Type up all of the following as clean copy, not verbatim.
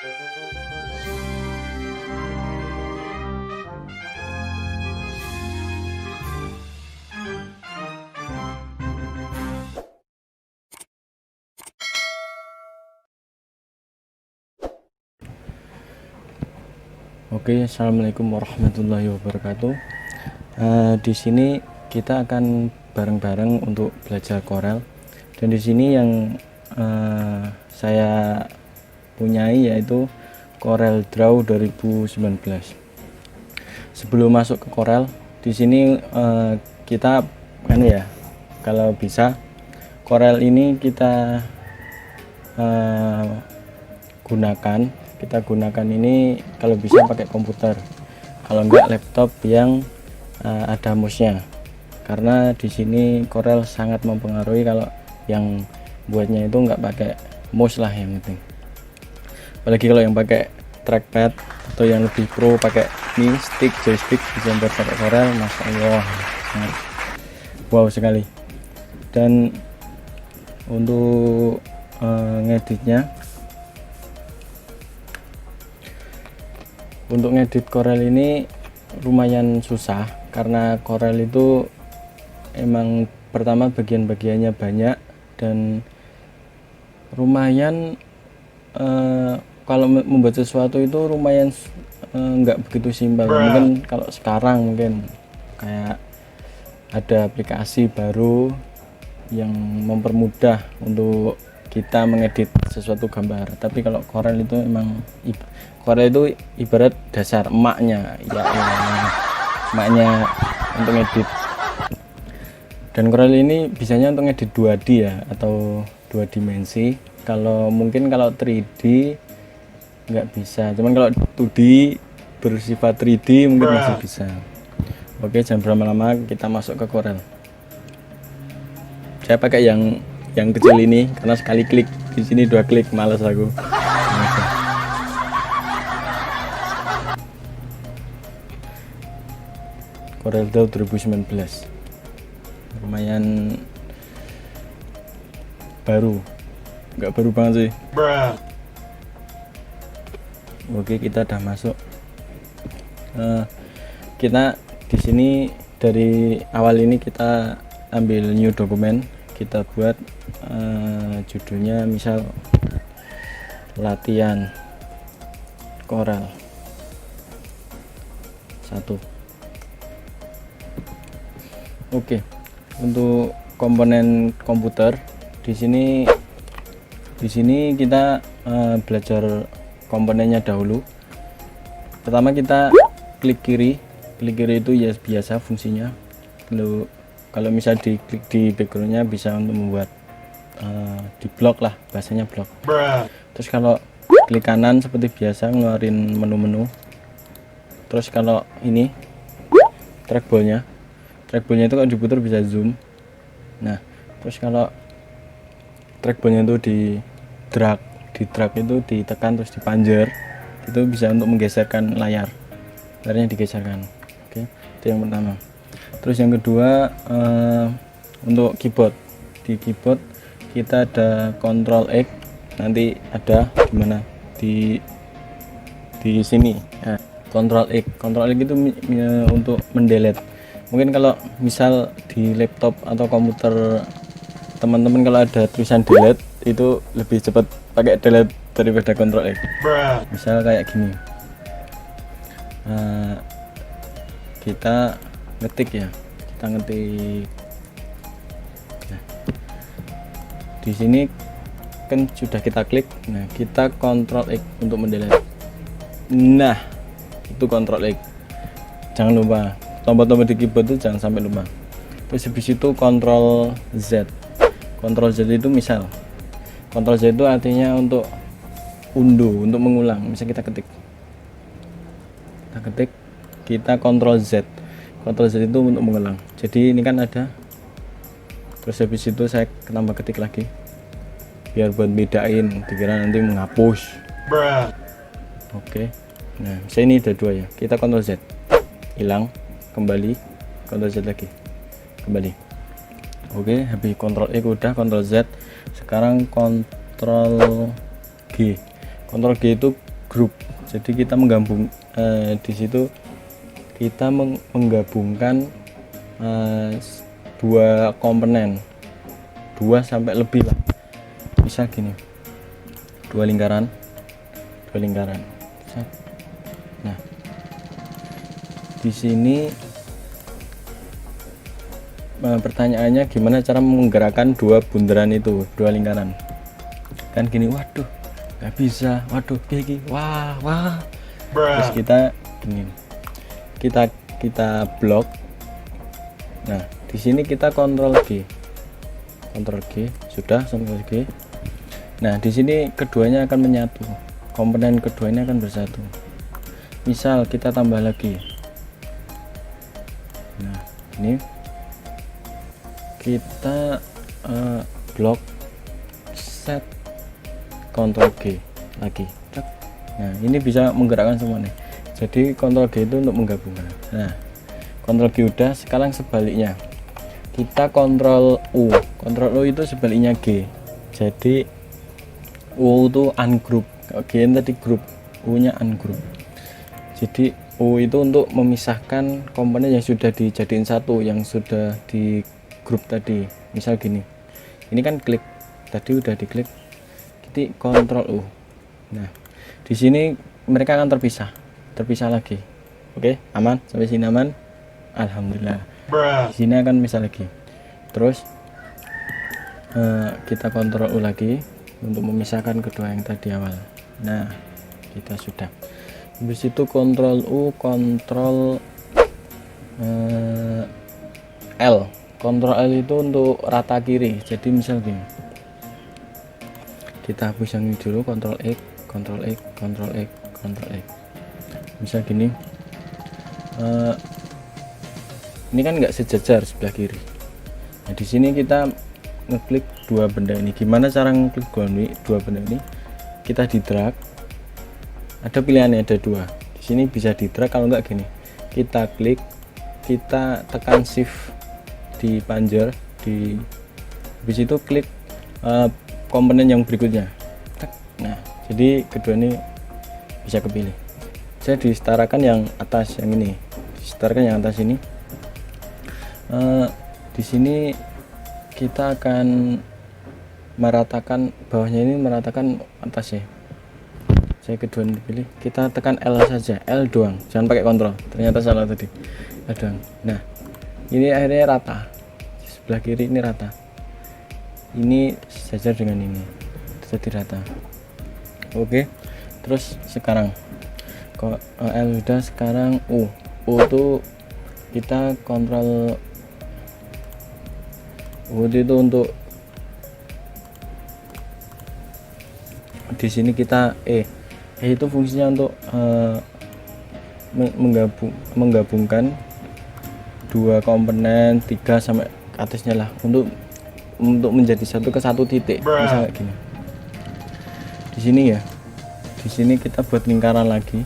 Oke, assalamualaikum warahmatullahi wabarakatuh. Di sini kita akan bareng-bareng untuk belajar Corel, dan di sini yang saya punyai yaitu Corel Draw 2019. Sebelum masuk ke Corel, di sini kita kan ya, kalau bisa Corel ini kita gunakan ini kalau bisa pakai komputer, kalau enggak laptop yang ada mouse-nya, karena di sini Corel sangat mempengaruhi kalau yang buatnya itu enggak pakai mouse lah yang penting. Apalagi kalau yang pakai trackpad atau yang lebih pro pakai ini stick joystick bisa buat pakai Corel, masya Allah sangat wow sekali. Dan untuk ngedit Corel ini lumayan susah, karena Corel itu emang pertama bagian-bagiannya banyak dan lumayan kalau membuat sesuatu itu lumayan nggak begitu simpel. Mungkin kalau sekarang mungkin kayak ada aplikasi baru yang mempermudah untuk kita mengedit sesuatu gambar, tapi kalau Corel itu emang Corel itu ibarat dasar emaknya emaknya untuk ngedit. Dan Corel ini bisanya untuk ngedit 2D ya, atau 2 dimensi. Kalau 3D nggak bisa, cuman kalau 2D bersifat 3D mungkin masih bisa. Oke, jangan berlama-lama, kita masuk ke Corel. Saya pakai yang kecil ini karena sekali klik, di sini 2 klik males aku. Corel Draw 2019 lumayan baru, nggak baru banget sih. Oke, kita udah masuk. Kita di sini dari awal ini kita ambil new dokumen, kita buat judulnya misal latihan Corel 1. Oke, untuk komponen komputer di sini kita belajar komponennya dahulu. Pertama kita klik kiri itu ya biasa fungsinya. Kalau misal diklik di backgroundnya bisa untuk membuat di blok lah, bahasanya blok. Terus kalau klik kanan seperti biasa ngeluarin menu-menu. Terus kalau ini trackballnya itu kalau diputar bisa zoom. Nah, terus kalau trackballnya itu di drag itu ditekan terus dipanjer, itu bisa untuk menggeserkan layarnya digeserkan. Oke, itu yang pertama. Terus yang kedua, untuk keyboard, di keyboard kita ada Ctrl X, nanti ada gimana di sini ya, Ctrl X itu untuk mendelete. Mungkin kalau misal di laptop atau komputer teman-teman kalau ada tulisan delete itu lebih cepat pakai delete daripada Ctrl X. Misal kayak gini, kita ngetik. Nah, di sini kan sudah kita klik. Nah, kita Ctrl X untuk mendelete. Nah, itu Ctrl X. Jangan lupa tombol-tombol di keyboard itu jangan sampai lupa. Terus habis itu Ctrl Z. Ctrl Z itu misal, Ctrl Z itu artinya untuk undo, untuk mengulang. Misal kita ketik, kita Ctrl Z. Ctrl Z itu untuk mengulang. Jadi ini kan ada. Terus habis itu saya tambah ketik lagi, biar buat bedain, dikira nanti menghapus. Oke. Nah, saya ini ada 2 ya. Kita Ctrl Z, hilang, kembali, Ctrl Z lagi, kembali. Oke, habis Ctrl X udah, Ctrl Z. Sekarang Ctrl G. Ctrl G itu grup. Jadi kita menggabung di situ kita menggabungkan dua komponen, 2 sampai lebih lah. Bisa gini, dua lingkaran. Nah, di sini pertanyaannya gimana cara menggerakkan dua bundaran itu, dua lingkaran. Kan gini, waduh nggak bisa, waduh gigi, wah terus kita gini, kita blok. Nah, di sini kita kontrol G sudah, kontrol G. Nah, di sini keduanya akan menyatu, komponen keduanya akan bersatu. Misal kita tambah lagi, nah ini kita blok, set, kontrol G lagi. Nah, ini bisa menggerakkan semua nih. Jadi kontrol G itu untuk menggabungkan. Nah, kontrol G udah, sekarang sebaliknya kita kontrol U. Kontrol U itu sebaliknya G. Jadi U itu ungroup, G tadi grup, U nya ungroup. Jadi U itu untuk memisahkan komponen yang sudah dijadiin satu, yang sudah di grup tadi. Misal gini, ini kan klik, tadi udah diklik, jadi kontrol U. Nah, di sini mereka akan terpisah lagi. Oke, aman sampai sini, aman, alhamdulillah. Di sini akan misah lagi. Terus kita kontrol U lagi untuk memisahkan kedua yang tadi awal. Nah, kita sudah. Habis itu kontrol U, kontrol L. Kontrol L itu untuk rata kiri. Jadi misal gini, kita hapus yang ini dulu, kontrol X, kontrol X, kontrol X, kontrol X. Misal gini, ini kan nggak sejajar sebelah kiri. Nah, di sini kita ngeklik dua benda ini. Gimana cara ngeklik dua benda ini? Kita di drag, ada pilihannya, ada dua. Di sini bisa di drag, kalau nggak gini, kita klik, kita tekan shift di panjer, habis itu klik komponen yang berikutnya. Nah, jadi kedua ini bisa kepilih. Saya disetarakan yang atas, yang ini disetarakan yang atas ini. Di sini kita akan meratakan bawahnya, ini meratakan atasnya. Saya kedua dipilih, kita tekan L saja, L doang, jangan pakai kontrol, ternyata salah tadi, L doang. Nah, ini akhirnya rata, sebelah kiri ini rata, ini sejajar dengan ini, jadi rata. Oke, terus sekarang kok L udah, sekarang U tuh kita kontrol U itu untuk di sini kita itu fungsinya untuk menggabungkan dua komponen 3 sampai ke atasnya lah, untuk menjadi satu ke satu titik. Misalnya gini, di sini ya, di sini kita buat lingkaran lagi,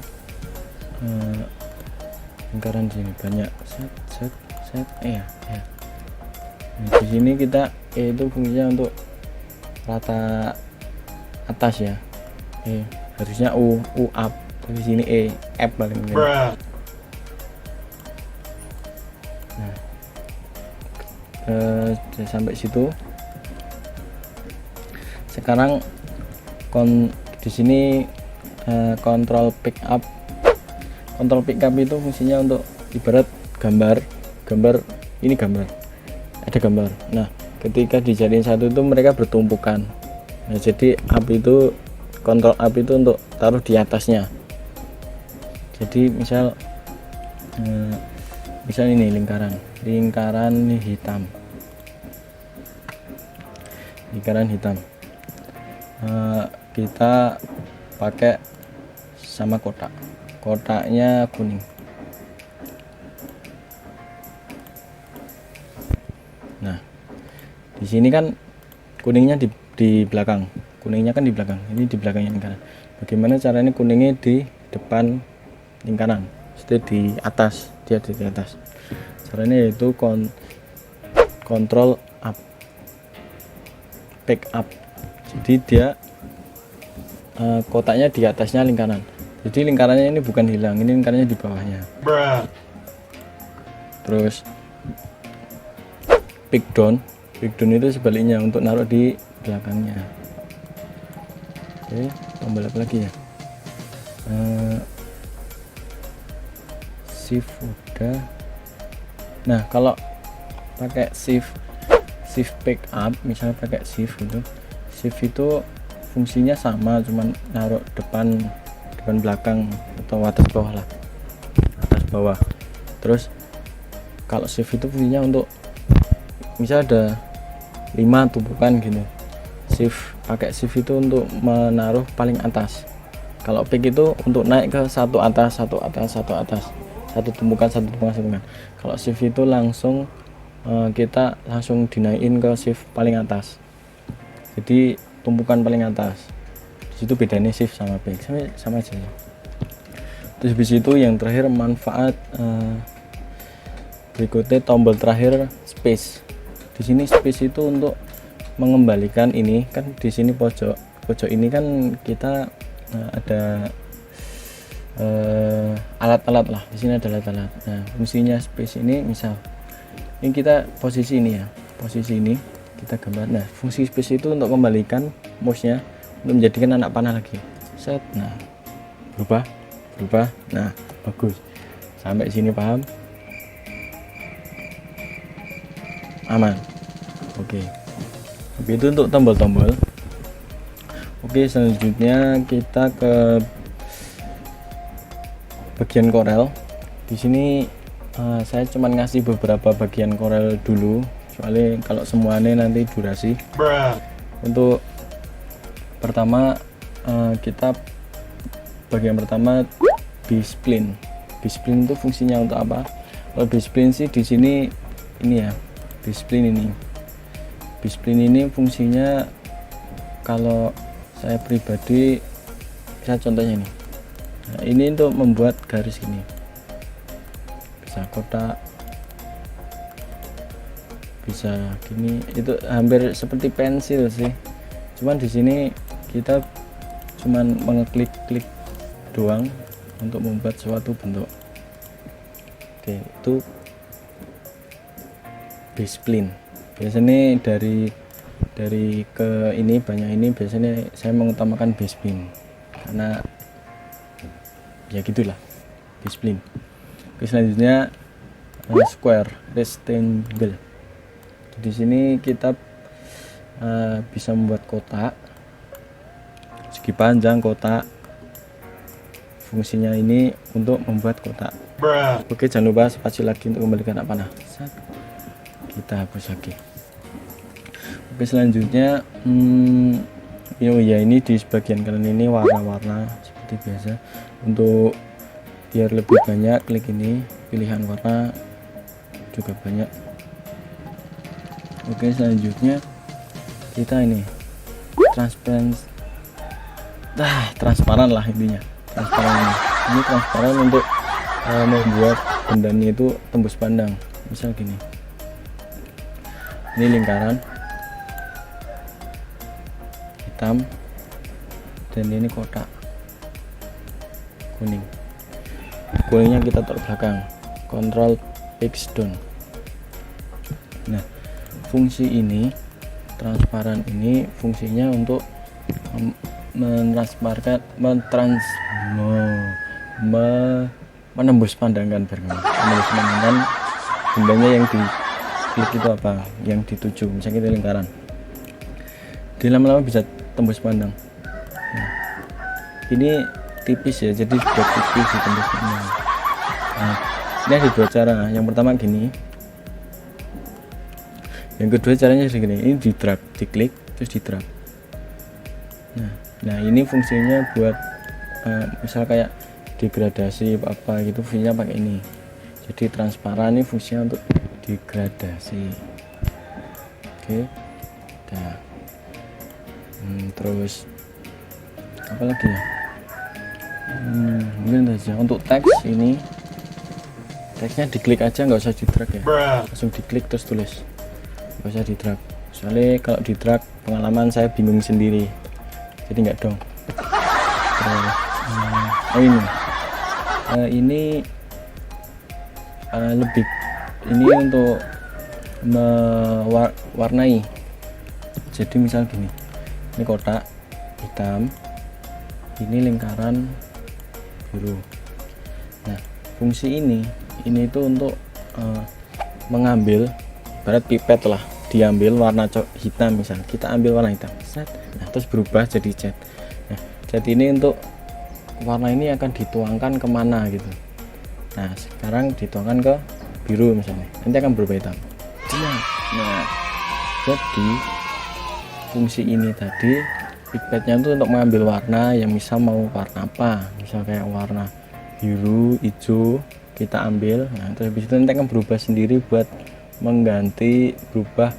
lingkaran sini banyak, set ya. Nah, di sini kita itu fungsinya untuk rata atas ya. Harusnya U up, di sini F paling enggak. Nah, sudah sampai situ. Sekarang di sini kontrol pick up. Kontrol pick up itu fungsinya untuk ibarat gambar ini, ada gambar. Nah, ketika dijadiin satu itu mereka bertumpukan. Nah, jadi up itu, kontrol up itu untuk taruh di atasnya. Jadi misal ini lingkaran hitam, kita pakai sama kotaknya kuning. Nah, di sini kan kuningnya di belakang, ini di belakangnya lingkaran. Bagaimana caranya kuningnya di depan lingkaran, itu di atas, dia di atas. Caranya yaitu kontrol up, pick up. Jadi dia kotaknya di atasnya lingkaran. Jadi lingkarannya ini bukan hilang, ini lingkarannya di bawahnya. Terus pick down itu sebaliknya untuk naruh di belakangnya. Oke, tombol apa lagi ya? Shift udah. Nah, kalau pakai shift pick up, misalnya pakai shift itu fungsinya sama, cuman naruh depan belakang atau atas bawah lah, atas bawah. Terus kalau shift itu fungsinya untuk misal ada 5 tumpukan gini, pakai shift itu untuk menaruh paling atas. Kalau pick itu untuk naik ke satu atas, satu tumpukan. Kalau shift itu langsung kita langsung dinaikin ke shift paling atas, jadi tumpukan paling atas. Itu bedanya shift sama pick, sama aja ya. Terus habis itu yang terakhir manfaat berikutnya tombol terakhir space. Di sini space itu untuk mengembalikan ini kan, di sini pojok ini kan kita ada alat-alat lah, di sini ada alat-alat. Nah, fungsinya space ini misal ini kita posisi ini ya, posisi ini kita gambar. Nah, fungsi space itu untuk kembalikan mouse-nya untuk menjadikan anak panah lagi. Set. Nah, berubah. Nah, bagus. Sampai sini paham? Aman. Oke. Itu untuk tombol-tombol. Oke, selanjutnya kita ke bagian Corel. Di sini saya cuman ngasih beberapa bagian Corel dulu, soalnya kalau semuanya nanti durasi. Untuk pertama kita bagian pertama B-spline. B-spline itu fungsinya untuk apa? Kalau B-spline sih di sini ini ya, B-spline ini fungsinya kalau saya pribadi, bisa contohnya nih. Nah, ini untuk membuat garis gini, bisa kotak, bisa gini. Itu hampir seperti pensil sih, cuman di sini kita cuman mengeklik doang untuk membuat suatu bentuk. Oke, itu B-spline. Biasanya dari ke ini banyak ini, biasanya saya mengutamakan B-spline karena ya gitulah, B-spline. Oke, selanjutnya square rectangle. Di sini kita bisa membuat kotak, segi panjang kotak. Fungsinya ini untuk membuat kotak. Oke, jangan lupa spasi lagi untuk kembalikan anak panah. Kita hapus lagi. Oke, selanjutnya ya ini di bagian kanan ini warna-warna seperti biasa. Untuk biar lebih banyak, klik ini, pilihan warna juga banyak. Oke, selanjutnya kita ini transparan lah intinya. Ini transparan untuk membuat bendanya itu tembus pandang. Misal gini, ini lingkaran hitam dan ini kotak kuningnya kita taruh belakang, Ctrl X down. Nah, fungsi ini transparan ini fungsinya untuk menembus pandangan bendanya yang diklik itu apa, yang dituju. Misalnya kita lingkaran, di lama-lama bisa tembus pandang. Nah, ini tipis ya, jadi buat tipis di tembus pandang. Nah, ini ada dua cara. Yang pertama gini, yang kedua caranya segini, ini di drag, diklik terus di drag. Nah ini fungsinya buat misal kayak degradasi apa gitu, fungsinya pakai ini. Jadi transparan ini fungsinya untuk degradasi. Oke. Nah, terus apa lagi ya? Mungkin saja untuk teks ini, teksnya diklik aja, nggak usah di drag ya, langsung diklik terus tulis, nggak usah di drag. Soalnya kalau di drag pengalaman saya bingung sendiri, jadi nggak dong. Terus Oh ini lebih ini untuk mewarnai. Jadi misal gini, ini kotak hitam, ini lingkaran biru. Nah, fungsi ini itu untuk mengambil, ibarat pipet lah, diambil warna hitam, misal kita ambil warna hitam, set, nah terus berubah jadi cat. Nah, cat ini untuk warna ini akan dituangkan kemana gitu. Nah, sekarang dituangkan ke biru misalnya, nanti akan berubah hitam. Nah, jadi fungsi ini tadi pipetnya itu untuk mengambil warna yang misal mau warna apa, misal kayak warna biru, hijau, kita ambil. Nah, terus habis itu nanti akan berubah sendiri buat mengganti, berubah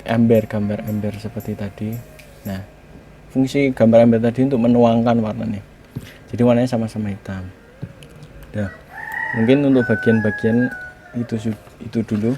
gambar ember seperti tadi. Nah, fungsi gambar ember tadi untuk menuangkan warnanya, jadi warnanya sama-sama hitam. Nah, mungkin untuk bagian-bagian itu dulu.